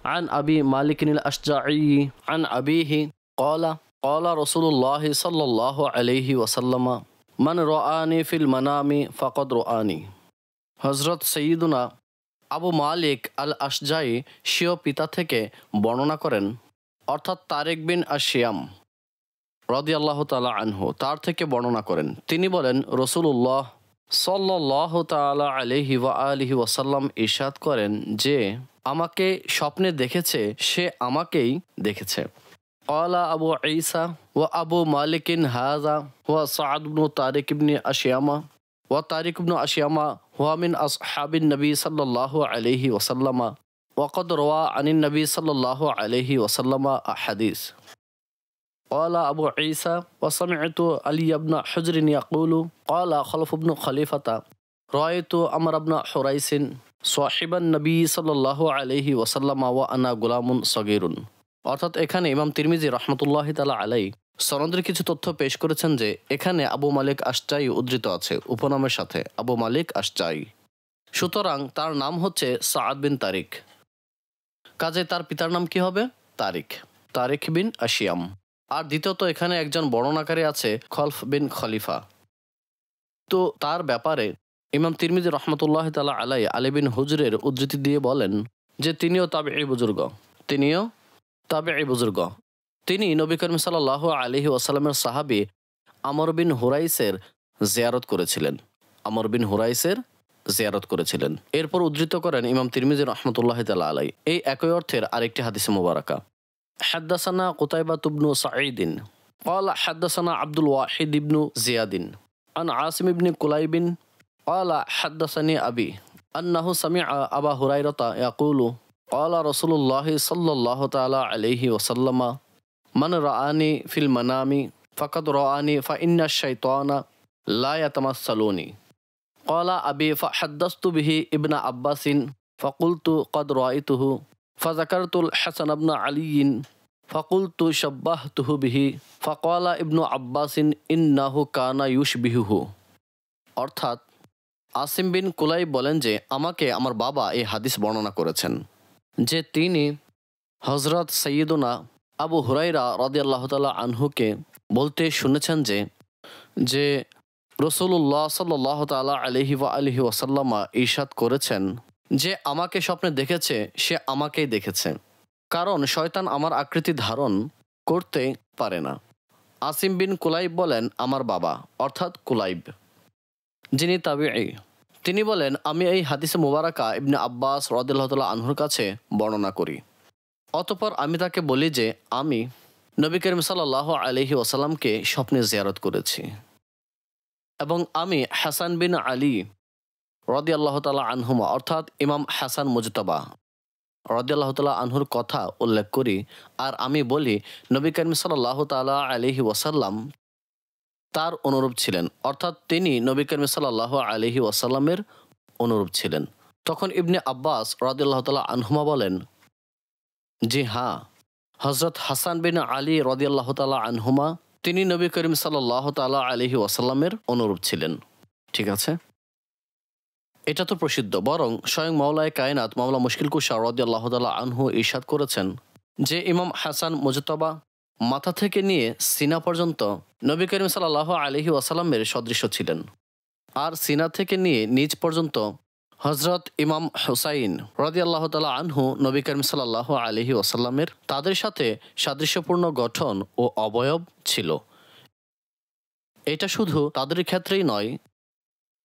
S2: عن أبي مالك الأشجعي عن أبيه قال قال رسول الله صلى الله عليه وسلم من رآني في المنام فقد رآني। হযরত সৈয়দুনা আবু মালিক আল আশজাই স্বীয় পিতা থেকে বর্ণনা করেন, অর্থাৎ তারিক বিন আশিয়াম রাদিয়াল্লাহু তাআলা আনহু তার থেকে বর্ণনা করেন। তিনি বলেন, রাসূলুল্লাহ সাল্লাল্লাহু তাআলা আলাইহি ওয়া আলিহি ওয়াসাল্লাম ইরশাদ করেন যে আমাকে স্বপ্নে দেখেছে সে আমাকেই দেখেছে। ক্বালা আবু ঈসা ওয়া আবু মালিকিন হাযা ওয়া সা'দ ইবনে তারিক ইবনে আশিয়ামা ওয়া তারিক ইবনে আশিয়ামা হুয়া মিন আসহাবিন নবী সাল্লাল্লাহু আলাইহি ওয়াসাল্লাম ওয়া ক্বাদ রাওয়া আনিন নবী সাল্লাল্লাহু আলাইহি ওয়াসাল্লাম আহাদিস। قال أبو عيسى وسمعت علي بن حجر يقول قال خلف بن خليفة رأيت عمر بن حريث صاحب النبي صلى الله عليه وسلم وأنا غلام صغير। অর্থাৎ এখানে ইমাম তিরমিজি রাহমাতুল্লাহি তাআলা আলাইহি সনদের কিছু তথ্য পেশ করেছেন যে এখানে আবু মালিক আশজাই উদ্ধৃত আছে উপনামের সাথে, আবু মালিক আশজাই। সুতরাং তার নাম হচ্ছে সা'দ বিন তারিক, কাজে তার পিতার নাম কি হবে? তারিক, তারিক বিন আশিয়াম। আর দ্বিতীয়ত এখানে একজন বর্ণনাকারী আছে খলফ বিন খলিফা। তো তার ব্যাপারে ইমাম তিরমিজি রাহমাতুল্লাহি তাআলা আলাইহি আলী বিন হুজরের উদ্ধৃতি দিয়ে বলেন যে তিনিও তাবেঈ বুজুর্গ, তিনি নবী করিম সাল্লাল্লাহু আলাইহি ওয়াসাল্লামের সাহাবী আমর বিন হুরাইসের জিয়ারত করেছিলেন। এরপর উদ্ধৃত করেন ইমাম তিরমিজি রাহমাতুল্লাহি তাআলা আলাইহি এই একই অর্থের আরেকটি হাদিসে মুবারাকা। حدثنا قتيبة بن سعيد قال حدثنا عبد الواحد بن زياد عن عاصم بن كليب قال حدثني أبي أنه سمع أبا هريرة يقول قال رسول الله صلى الله تعالى عليه وسلم من رآني في المنام فقد رآني فإن الشيطان لا يتمثلوني قال أبي فحدثت به ابن عباس فقلت قد رأيته فذكرت الحسن بن علي فقلت شبهته به فقال ابن عباس إنه كان يشبهه। অর্থাৎ আসিম বিন কুলাইব বলেন যে আমাকে আমার বাবা এই হাদিস বর্ণনা করেছেন যে তিনি হযরত সৈয়দনা আবু হুরায়রা রাদিয়াল্লাহু তাআলা আনহুকে বলতে শুনেছেন যে রাসূলুল্লাহ সাল্লাল্লাহু তাআলা আলাইহি ওয়া আলিহি ওয়াসাল্লাম ইরশাদ করেছেন যে আমাকে স্বপ্নে দেখেছে সে আমাকেই দেখেছে, কারণ শয়তান আমার আকৃতি ধারণ করতে পারে না। আসিম বিন কুলাইব বলেন আমার বাবা অর্থাৎ কুলাইব যিনি তাবিঈ, তিনি বলেন আমি এই হাদিসে মুবারাকা ইবনে আব্বাস রাদিয়াল্লাহু তাআলা আনহুর কাছে বর্ণনা করি। অতঃপর আমি তাকে বলি যে আমি নবী করিম সাল্লাল্লাহু আলাইহি ওয়াসাল্লামকে স্বপ্নে জিয়ারত করেছি এবং আমি হাসান বিন আলী রাদিয়াল্লাহু তাআলা আনহুমা অর্থাৎ ইমাম হাসান মুজতাবা রাদিয়াল্লাহু তাআলা আনহুর কথা উল্লেখ করি। আর আমি বলি নবী করিম সাল্লাল্লাহু তাআলা আলাইহি ওয়াসাল্লাম তার অনুরূপ ছিলেন, অর্থাৎ তিনি নবী করিম সাল্লাল্লাহু আলাইহি ওয়াসাল্লামের অনুরূপ ছিলেন। তখন ইবনে আব্বাস রাদিয়াল্লাহু তাআলা আনহুমা বলেন জি হ্যাঁ, হযরত হাসান বিন আলী রাদিয়াল্লাহু তাআলা আনহুমা তিনি নবী করিম সাল্লাল্লাহু তাআলা আলাইহি ওয়াসাল্লামের অনুরূপ ছিলেন। ঠিক আছে, এটা তো প্রসিদ্ধ, বরং স্বয়ং মাওলায়ে কায়নাত মাওলা মুশকিল কুশা রাদিয়াল্লাহু তাআলা আনহু ইরশাদ করেছেন যে ইমাম হাসান মুজতাবা মাথা থেকে নিয়ে সিনা পর্যন্ত নবী করিম সাল্লাল্লাহু আলাইহি ওয়াসাল্লামের সদৃশ্য ছিলেন, আর সিনা থেকে নিয়ে নিচ পর্যন্ত হযরত ইমাম হুসাইন রাদিয়াল্লাহু তাআলা আনহু নবী করিম সাল্লাল্লাহু আলাইহি ওয়াসাল্লামের তাদের সাথে সাদৃশ্যপূর্ণ গঠন ও অবয়ব ছিল। এটা শুধু তাদের ক্ষেত্রেই নয়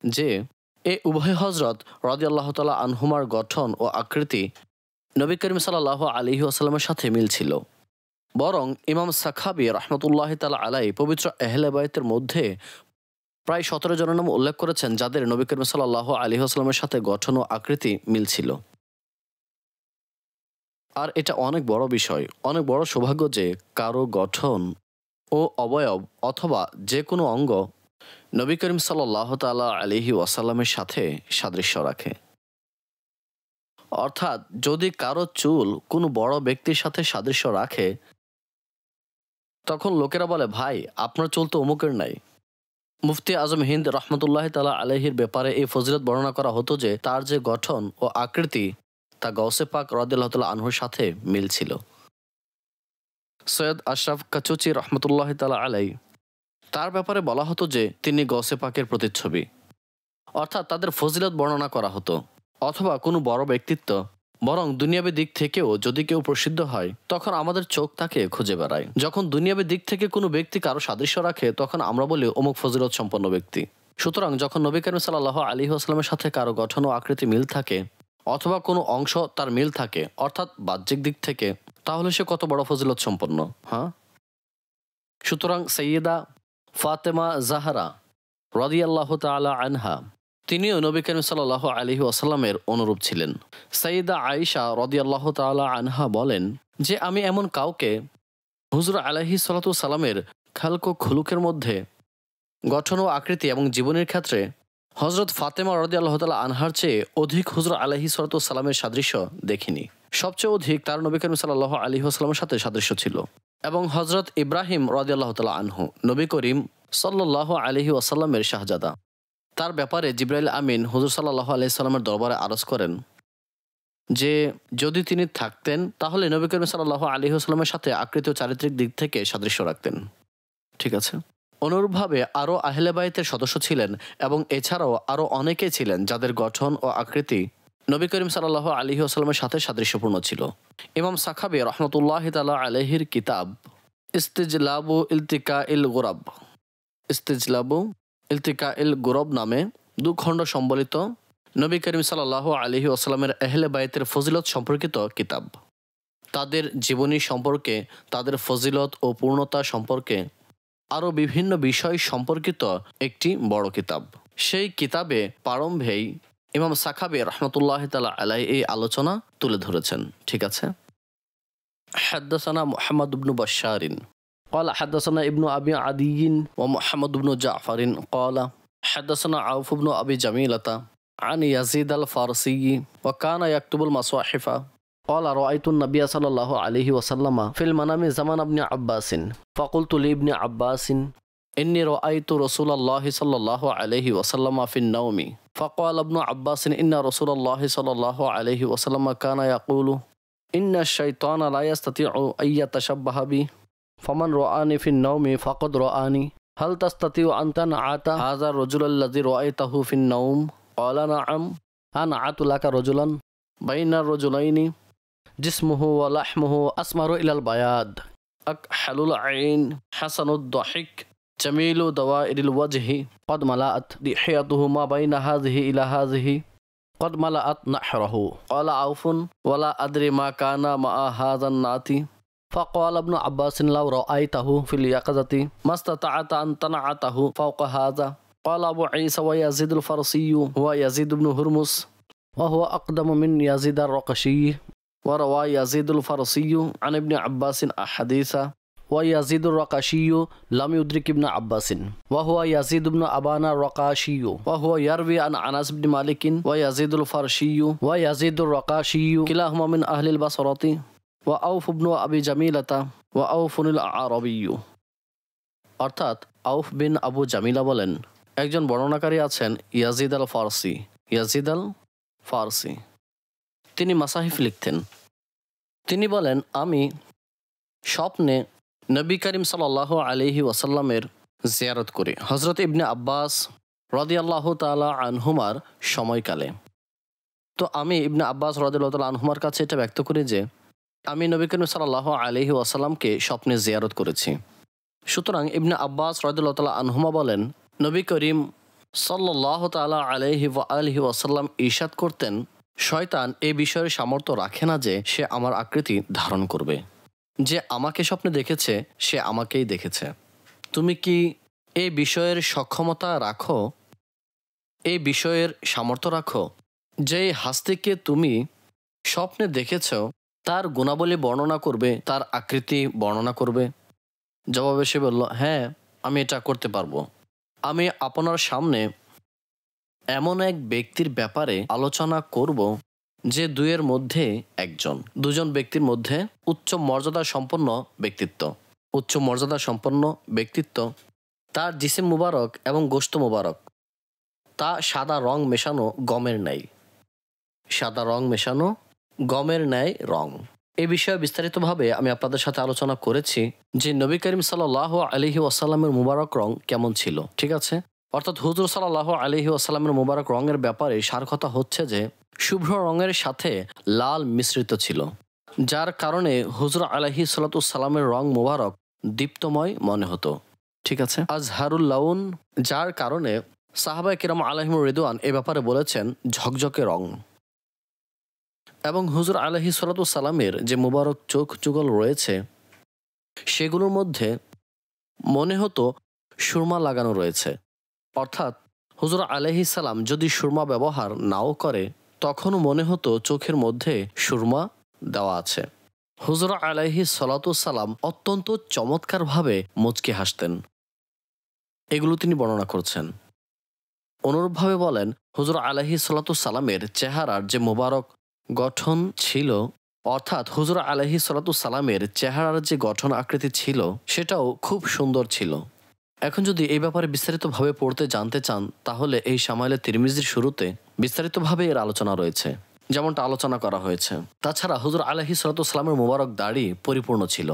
S2: যে এ উভয় হযরত রাদিয়াল্লাহু তাআলা আনহুমার গঠন ও আকৃতি নবী করিম সাল্লাল্লাহু আলাইহি ওয়াসাল্লামের সাথে মিল ছিল, বরং ইমাম সাখাবী রাহমাতুল্লাহি তাআলা আলাইহি পবিত্র আহলে বাইতের মধ্যে প্রায় 17 জনের নাম উল্লেখ করেছেন যাদের নবী করিম সাল্লাল্লাহু আলাইহি ওয়াসাল্লামের সাথে গঠন ও আকৃতি মিল ছিল। আর এটা অনেক বড় বিষয়, অনেক বড় সৌভাগ্য যে কারো গঠন ও অবয়ব অথবা যে কোনো অঙ্গ নবী করিম সাল্লাল্লাহু তাআলা আলাইহি ওয়াসাল্লামের সাথে সাদৃশ্য রাখে। অর্থাৎ যদি কারো চুল কোনো বড় ব্যক্তির সাথে সাদৃশ্য রাখে তখন লোকেরা বলে ভাই আপনার চুল তো অমুকের নাই। মুফতি আজম হিন্দ রহমতুল্লাহ তাআলা আলাইহির ব্যাপারে এই ফজিলত বর্ণনা করা হতো যে তার যে গঠন ও আকৃতি তা গৌসে পাক রাদিয়াল্লাহু তাআলা আনহুর সাথে মিল ছিল। সৈয়দ আশরাফ কাচুচি রহমতুল্লাহ তাআলা আলাইহি তার ব্যাপারে বলা হতো যে তিনি গৌসে পাকের প্রতিচ্ছবি, অর্থাৎ তাদের ফজিলত বর্ণনা করা হতো। অথবা কোনো বড় ব্যক্তিত্ব, বরং দুনিয়াবী দিক থেকেও যদি কেউ প্রসিদ্ধ হয় তখন আমাদের চোখ তাকে খুঁজে বেড়ায়। যখন দুনিয়াবী দিক থেকে কোনো ব্যক্তি কারো সাদৃশ্য রাখে তখন আমরা বলি অমুক ফজিলত সম্পন্ন ব্যক্তি। সুতরাং যখন নবী করিম সাল্লাল্লাহু আলাইহি ওয়াসাল্লামের সাথে কারো গঠন ও আকৃতি মিল থাকে অথবা কোনো অংশ তার মিল থাকে অর্থাৎ বাহ্যিক দিক থেকে, তাহলে সে কত বড় ফজিলত সম্পন্ন। হ্যাঁ, সুতরাং সাইয়্যিদা ফাতেমা জাহরা রাদিয়াল্লাহু তাআলা আনহা তিনিও নবী করিম সাল্লাল্লাহু আলাইহি ওয়াসাল্লামের অনুরূপ ছিলেন। সাইয়্যিদা আয়েশা রাদিয়াল্লাহু তাআলা আনহা বলেন যে আমি এমন কাউকে হুজুর আলাইহিস সালাতু সালামের খালক ও খুলুকের মধ্যে গঠন ও আকৃতি এবং জীবনের ক্ষেত্রে হযরত ফাতেমা রাদিয়াল্লাহু তাআলা আনহার চেয়ে অধিক হুজুর আলাইহিস সালাতু সালামের সাদৃশ্য দেখিনি। সবচেয়ে অধিক তার নবী করিম সাল্লাল্লাহু আলাইহি ওয়াসাল্লামের সাথে সাদৃশ্য ছিল। এবং হযরত ইব্রাহিম রাদিয়াল্লাহু তাআলা আনহু নবী করিম সাল্লাল্লাহু আলাইহি ওয়াসাল্লামের শাহজাদা, তার ব্যাপারে জিবরাইল আমিন হুজুর সাল্লাল্লাহু আলাইহি সাল্লামের দরবারে আরজ করেন যে যদি তিনি থাকতেন তাহলে নবী করিম সাল্লাল্লাহু আলাইহি ওয়াসাল্লামের সাথে আকৃতি ও চারিত্রিক দিক থেকে সাদৃশ্য রাখতেন। ঠিক আছে, অনুরূপভাবে আরও আহলে বাইতের সদস্য ছিলেন এবং এছাড়াও আরও অনেকেই ছিলেন যাদের গঠন ও আকৃতি নবী করিম সাল্লাল্লাহু আলাইহি ওয়াসাল্লামের সাথে সাদৃশ্যপূর্ণ ছিল। ইমাম সাখাবী রাহমাতুল্লাহি তাআলা আলাইহির কিতাব ইস্তিজলাবু ইলতিকাইল গুরাব ইলতিকাইল গুরব নামে 2 খণ্ড সম্বলিত নবী করিম সাল্লাল্লাহু আলাইহি ওয়াসাল্লামের আহলে বাইতের ফজিলত সম্পর্কিত কিতাব, তাদের জীবনী সম্পর্কে, তাদের ফজিলত ও পূর্ণতা সম্পর্কে আরও বিভিন্ন বিষয় সম্পর্কিত একটি বড় কিতাব। সেই কিতাবে প্রারম্ভেই ইমাম সাখাবী রাহমাতুল্লাহ তাআলা আলাইহি এই আলোচনা তুলে ধরেছেন। ঠিক আছে। হাদ্দাসানা মুহাম্মদ ইবনে বাশশারিন قال حدثنا ابن أبي عدي ومحمد بن جعفر قال حدثنا عوف بن أبي جميلة عن يزيد الفارسي وكان يكتب المصاحف قال رأيت النبي صلى الله عليه وسلم في المنام زمن ابن عباس فقلت لابن عباس إني رأيت رسول الله صلى الله عليه وسلم في النوم فقال ابن عباس إن رسول الله صلى الله عليه وسلم كان يقول إن الشيطان لا يستطيع أن يتشبه بي فمن رآني في النوم فقد رآني هل تستطيع أن تنعت هذا الرجل الذي رأيته في النوم قال نعم أنعت لك رجلا بين الرجلين جسمه ولحمه أسمر إلى البياض أكحل العين حسن الضحك جميل دوائر الوجه قد ملأت لحيته ما بين هذه إلى هذه قد ملأت نحره قال عوف ولا أدري ما كان مع هذا الناتي فقال ابن عباس لو رأيته في اليقظة ما استطعت أن تنعته فوق هذا قال أبو عيسى ويزيد الفارسي هو يزيد بن هرمز وهو أقدم من يزيد الرقشي وروى يزيد الفارسي عن ابن عباس أحاديث ويزيد الرقاشي لم يدرك ابن عباس وهو يزيد بن أبان الرقاشي وهو يروي عن أنس بن مالك ويزيد الفارسي ويزيد الرقاشي كلاهما من أهل البصرة وأوف بن أبي جميلة وأوف الأعرابي অর্থাৎ আউফ বিন আবু জামিলা বলেন একজন বর্ণনাকারী আছেন ইয়াজিদ আল ফারসি। ইয়াজিদ আল ফারসি তিনি মাসাহিফ লিখতেন। তিনি বলেন আমি স্বপ্নে নবী করিম সাল্লাল্লাহু আলাইহি ওয়াসাল্লামের জিয়ারত করি হযরত ইবনে আব্বাস রাদিয়াল্লাহু তাআলা আনহুমার সময়কালে। তো আমি ইবনে আব্বাস রাদিয়াল্লাহু তাআলা আনহুমার কাছে এটা ব্যক্ত করি যে আমি নবী করিম সাল্লাল্লাহু আলাইহি ওয়াসাল্লামকে স্বপ্নে জিয়ারত করেছি। সুতরাং ইবনে আব্বাস রাদিয়াল্লাহু তাআলা আনহুমা বলেন নবী করিম সাল্লাল্লাহু তাআলা আলাইহি ওয়াসাল্লাম ইরশাদ করতেন শয়তান এই বিষয়ের সামর্থ্য রাখে না যে সে আমার আকৃতি ধারণ করবে। যে আমাকে স্বপ্নে দেখেছে সে আমাকেই দেখেছে। তুমি কি এই বিষয়ের সক্ষমতা রাখো, এই বিষয়ের সামর্থ্য রাখো যে হাস্তিকে তুমি স্বপ্নে দেখেছ তার গুণাবলী বর্ণনা করবে, তার আকৃতি বর্ণনা করবে? জবাবে সে বলল হ্যাঁ আমি এটা করতে পারবো। আমি আপনার সামনে এমন এক ব্যক্তির ব্যাপারে আলোচনা করব যে দুজন ব্যক্তির মধ্যে উচ্চ মর্যাদা সম্পন্ন ব্যক্তিত্ব তার জিসিম মুবারক এবং গোশত মুবারক তা সাদা রং মেশানো গমের ন্যায় রং। এই বিষয়ে বিস্তারিতভাবে আমি আপনাদের সাথে আলোচনা করেছি যে নবী করিম সাল্লাল্লাহু আলাইহি ওয়াসাল্লামের মুবারক রং কেমন ছিল। ঠিক আছে। অর্থাৎ হুজুর সাল্লাল্লাহু আলাইহি ওয়াসাল্লামের মুবারক রঙের ব্যাপারে সার কথা হচ্ছে যে শুভ্র রঙের সাথে লাল মিশ্রিত ছিল, যার কারণে হুজুর আলাইহিস সালাতুস সালামের রং মুবারক দীপ্তময় মনে হতো। ঠিক আছে। আজহারুল লাউন, যার কারণে সাহাবায়ে কিরাম আলাইহিমুর রিদওয়ান এ ব্যাপারে বলেছেন ঝকঝকে রং। এবং হুজুর আলাইহিস সালাতুস সালামের যে মুবারক চোখ যুগল রয়েছে সেগুলোর মধ্যে মনে হতো সুরমা লাগানো রয়েছে। অর্থাৎ হুজুর আলাইহিস সালাম যদি সুরমা ব্যবহার নাও করে তখনও মনে হতো চোখের মধ্যে সুরমা দেওয়া আছে। হুজুর আলাইহিস সালাতুস সালাম অত্যন্ত চমৎকারভাবে মুচকি হাসতেন, এগুলো তিনি বর্ণনা করছেন। অনুরূপভাবে বলেন হুজুর আলাইহিস সালাতুস সালামের চেহারার যে মুবারক গঠন ছিল, অর্থাৎ হুজুর আলাইহিস সালাতুস সালামের চেহারার যে গঠন আকৃতি ছিল সেটাও খুব সুন্দর ছিল। এখন যদি এই ব্যাপারে বিস্তারিতভাবে পড়তে জানতে চান তাহলে এই শামাইলে তিরমিজির শুরুতে বিস্তারিতভাবে এর আলোচনা রয়েছে, যেমনটা আলোচনা করা হয়েছে। তাছাড়া হুজুর আলাইহিস সালাতুস সালামের মুবারক দাড়ি পরিপূর্ণ ছিল,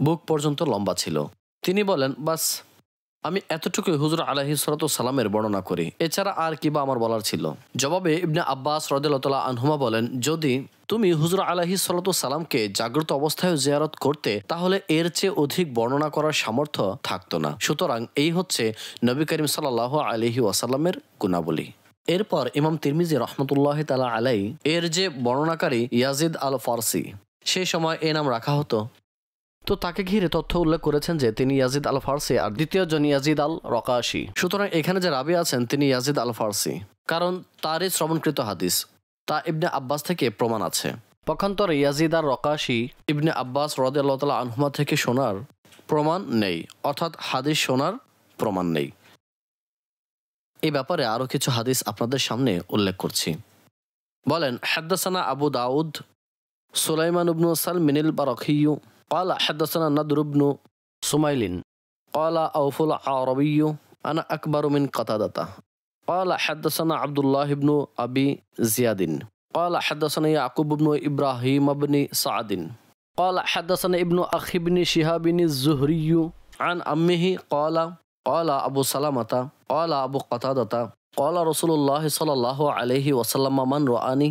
S2: বুক পর্যন্ত লম্বা ছিল। তিনি বলেন বাস আমি এতটুকুই হুজুর আলাইহিস সালাতুস সালামের বর্ণনা করি, এছাড়া আর কি বা আমার বলার ছিল। জবাবে ইবনে আব্বাস রাদিয়াল্লাহু তাআলা আনহুমা বলেন যদি তুমি হুজুর আলাইহিস সালাতুস সালামকে জাগ্রত অবস্থায় জিয়ারত করতে তাহলে এর চেয়ে অধিক বর্ণনা করার সামর্থ্য থাকতো না। সুতরাং এই হচ্ছে নবী করিম সাল্লাল্লাহু আলাইহি ওয়াসাল্লামের গুণাবলী। এরপর ইমাম তিরমিজি রহমতুল্লাহ তাআলা আলাইহি এর যে বর্ণনাকারী ইয়াজিদ আল ফারসি, সেই সময় এ নাম রাখা হতো। তো তাকে ঘিরে তথ্য উল্লেখ করেছেন যে তিনি ইয়াজিদ আল ফারসি আর দ্বিতীয় জন ইয়াজিদ আল রকাশি। সুতরাং এখানে যে রাবি আছেন তিনি ইয়াজিদ আল ফারসি, কারণ তারই শ্রবণকৃত হাদিস তা ইবনে আব্বাস থেকে প্রমাণ আছে। পক্ষান্তরে ইয়াজিদ আর রকাশি ইবনে আব্বাস রাদিয়াল্লাহু তাআলা আনহুমা থেকে শোনার প্রমাণ নেই, অর্থাৎ হাদিস শোনার প্রমাণ নেই। এই ব্যাপারে আরও কিছু হাদিস আপনাদের সামনে উল্লেখ করছি। বলেন, হাদ্দাসানা আবু দাউদ সুলাইমান ইবনু সালমিনিল বারাকিয়্যু قال حدثنا النضر بن سميل قال أوف العربي أنا أكبر من قتادة قال حدثنا عبد الله بن أبي زياد قال حدثنا يعقوب بن إبراهيم بن سعد قال حدثنا ابن أخي بن شهاب الزهري عن أمه قال قال أبو سلمة قال أبو قتادة قال رسول الله صلى الله عليه وسلم من رآني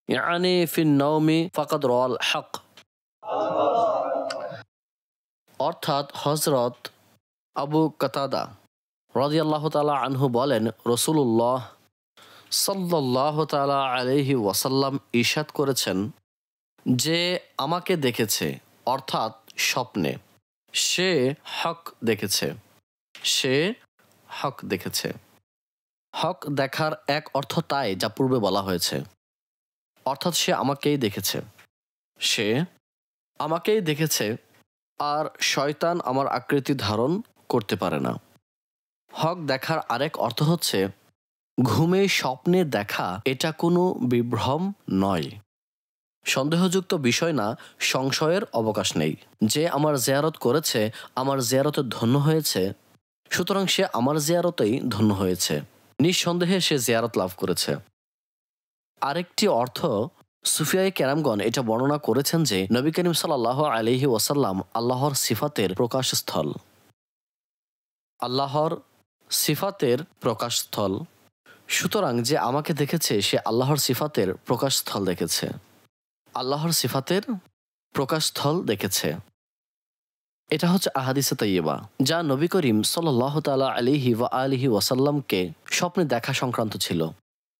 S2: يعني في النوم فقد رأى الحق। অর্থাৎ হযরত আবু কাতাদা রাদিয়াল্লাহু তাআলা আনহু বলেন, রাসূলুল্লাহ সাল্লাল্লাহু তাআলা আলাইহি ওয়াসাল্লাম ইরশাদ করেছেন, যে আমাকে দেখেছে অর্থাৎ স্বপ্নে সে হক দেখেছে। সে হক দেখেছে। হক দেখার এক অর্থ তাই যা পূর্বে বলা হয়েছে, অর্থাৎ সে আমাকেই দেখেছে। সে আমাকেই দেখেছে, আর শয়তান আমার আকৃতি ধারণ করতে পারে না। হক দেখার আরেক অর্থ হচ্ছে ঘুমে স্বপ্নে দেখা, এটা কোনো বিভ্রম নয়, সন্দেহযুক্ত বিষয় না, সংশয়ের অবকাশ নেই। যে আমার জিয়ারত করেছে আমার জিয়ারতে ধন্য হয়েছে, সুতরাং সে আমার জিয়ারতেই ধন্য হয়েছে, নিঃসন্দেহে সে জিয়ারত লাভ করেছে। আরেকটি অর্থ সুফিয়ায়ে কেরামগণ এটা বর্ণনা করেছেন যে নবী করিম সাল্লাল্লাহু আলাইহি ওয়াসাল্লাম আল্লাহর সিফাতের প্রকাশস্থল। আল্লাহর সিফাতের প্রকাশস্থল। সুতরাং যে আমাকে দেখেছে সে আল্লাহর সিফাতের প্রকাশস্থল দেখেছে। আল্লাহর সিফাতের প্রকাশস্থল দেখেছে। এটা হচ্ছে আহাদিসে তাইয়্যিবা, যা নবী করিম সাল্লাল্লাহু তাআলা আলাইহি ওয়া আলিহি ওয়াসাল্লামকে স্বপ্নে দেখা সংক্রান্ত ছিল।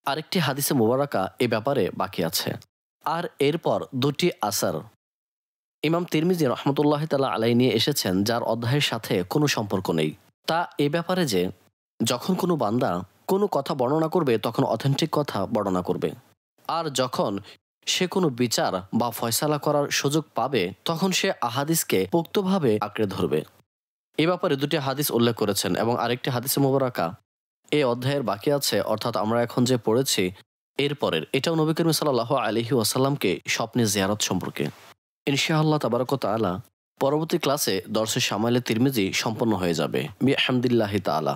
S2: আরেকটি হাদিসে মুবারাকা এ ব্যাপারে বাকি আছে। আর এরপর দুটি আসার ইমাম তিরমিজি রহমতুল্লাহ তাআলা আলাইহি নিয়ে এসেছেন, যার অধ্যায়ের সাথে কোনো সম্পর্ক নেই। তা এ ব্যাপারে যে যখন কোনো বান্দা কোনো কথা বর্ণনা করবে তখন অথেন্টিক কথা বর্ণনা করবে, আর যখন সে কোনো বিচার বা ফয়সালা করার সুযোগ পাবে তখন সে আহাদিসকে পোক্তভাবে আঁকড়ে ধরবে। এ ব্যাপারে দুটি হাদিস উল্লেখ করেছেন এবং আরেকটি হাদিসে মুবারাকা এই অধ্যায়ের বাকি আছে, অর্থাৎ আমরা এখন যে পড়েছি এরপরের, এটাও নবী করিম সাল্লাল্লাহু আলাইহি ওয়াসাল্লামকে স্বপ্নে জিয়ারত সম্পর্কে। ইনশাআল্লাহ তাবারাক ওয়া তাআলা পরবর্তী ক্লাসে দরসে শামাইলে তিরমিজি সম্পন্ন হয়ে যাবে বিহামদিল্লাহি তাআলা।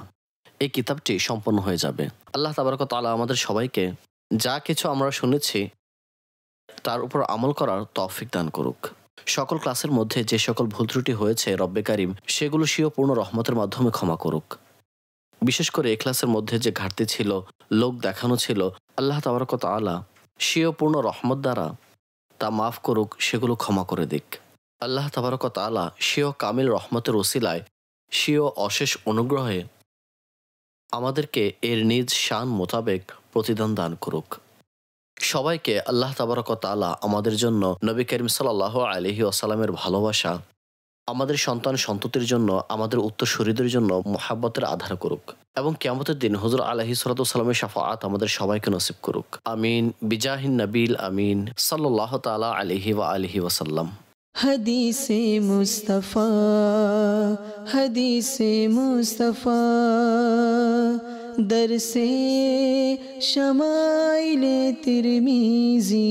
S2: এই কিতাবটি সম্পন্ন হয়ে যাবে। আল্লাহ তাবারাক ওয়া তাআলা আমাদের সবাইকে যা কিছু আমরা শুনেছি তার উপর আমল করার তৌফিক দান করুক। সকল ক্লাসের মধ্যে যে সকল ভুল ত্রুটি হয়েছে রব্বে কারিম সেগুলো স্বীয় পূর্ণ রহমতের মাধ্যমে ক্ষমা করুক। বিশেষ করে এই ক্লাসের মধ্যে যে ঘাটতি ছিল, লোক দেখানো ছিল, আল্লাহ তাবারাক ওয়া তাআলা স্বীয় পূর্ণ রহমত দ্বারা তা মাফ করুক, সেগুলো ক্ষমা করে দিক। আল্লাহ তাবারাক ওয়া তাআলা স্বীয় কামিল রহমতের ওসিলায় স্বীয় অশেষ অনুগ্রহে আমাদেরকে এর নিজ শান মোতাবেক প্রতিদান দান করুক। সবাইকে আল্লাহ তাবারাক ওয়া তাআলা আমাদের জন্য নবী করিম সাল্লাল্লাহু আলাইহি ওয়াসাল্লামের ভালোবাসা, আমাদের সন্তান সন্ততির জন্য, আমাদের উত্তরসূরিদের জন্য মুহাব্বতের আধার করুক এবং কিয়ামতের দিন হুজুর আলাইহিস সালাতু ওয়াসসালামের শাফাআত আমাদের সবাইকে নসিব করুক। আমিন বিজাহিন নবীল আমিন সাল্লাল্লাহু তাআলা আলাইহি ওয়া আলিহি ওয়াসাল্লাম।
S1: हदीसे मुस्तफ़ा हदीसे मुस्तफ़ा दरसे शमाइले तिरमिज़ी।